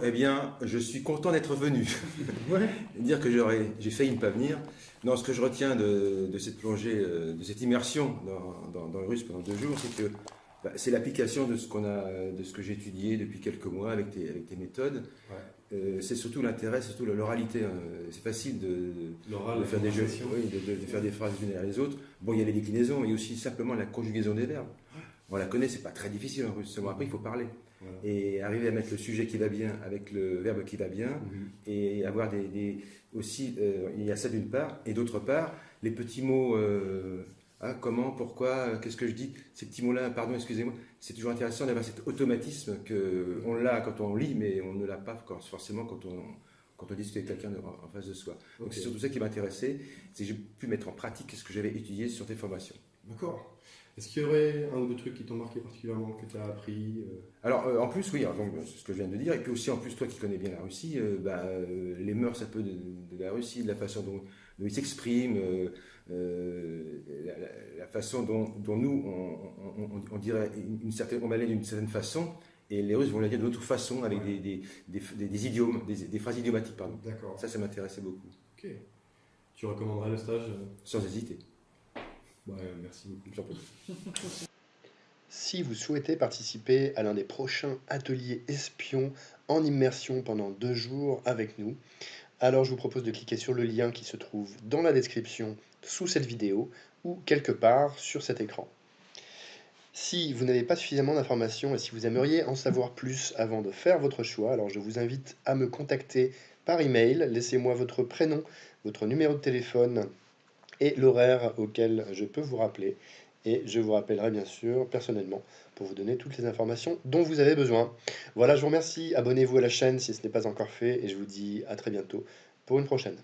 Eh bien, je suis content d'être venu. Ouais. Dire que j'ai failli ne pas venir. Non, ce que je retiens de cette plongée, de cette immersion dans le russe pendant 2 jours, c'est que c'est l'application de de ce que j'ai étudié depuis quelques mois avec tes méthodes. Ouais. C'est surtout l'intérêt, surtout l'oralité, hein. C'est facile L'oral, de la faire des jeux, conversation. oui, de faire des phrases les unes derrière les autres. Bon, il y a les déclinaisons, mais aussi simplement la conjugaison des verbes. On la connaît, c'est pas très difficile en russe. Seulement après, il faut parler. Voilà. Et arriver à mettre le sujet qui va bien avec le verbe qui va bien, Mhm. et avoir aussi, il y a ça d'une part, et d'autre part, les petits mots, comment, pourquoi, qu'est-ce que je dis, ces petits mots-là, pardon, excusez-moi, c'est toujours intéressant d'avoir cet automatisme qu'on l'a quand on lit, mais on ne l'a pas forcément quand on discute avec quelqu'un en face de soi. Donc Ok. c'est surtout ça qui m'intéressait, c'est que j'ai pu mettre en pratique ce que j'avais étudié sur tes formations. D'accord. Est-ce qu'il y aurait un ou deux trucs qui t'ont marqué particulièrement, que tu as appris Alors, en plus, oui, alors, donc, c'est ce que je viens de dire, et puis aussi, en plus, toi qui connais bien la Russie, les mœurs un peu de la Russie, de la façon dont ils s'expriment, la façon dont nous, on dirait on va aller d'une certaine façon, et les Russes vont la dire d'une autre façon, avec Ouais. des idiomes, des phrases idiomatiques, pardon. D'accord. Ça m'intéressait beaucoup, Ok. Tu recommanderais le stage sans hésiter. Ouais, merci beaucoup. J'en peux. Si vous souhaitez participer à l'un des prochains ateliers espions en immersion pendant 2 jours avec nous, alors je vous propose de cliquer sur le lien qui se trouve dans la description sous cette vidéo ou quelque part sur cet écran. Si vous n'avez pas suffisamment d'informations et si vous aimeriez en savoir plus avant de faire votre choix, alors je vous invite à me contacter par email. Laissez-moi votre prénom, votre numéro de téléphone et l'horaire auquel je peux vous rappeler. Et je vous rappellerai bien sûr personnellement pour vous donner toutes les informations dont vous avez besoin. Voilà, je vous remercie. Abonnez-vous à la chaîne si ce n'est pas encore fait et je vous dis à très bientôt pour une prochaine.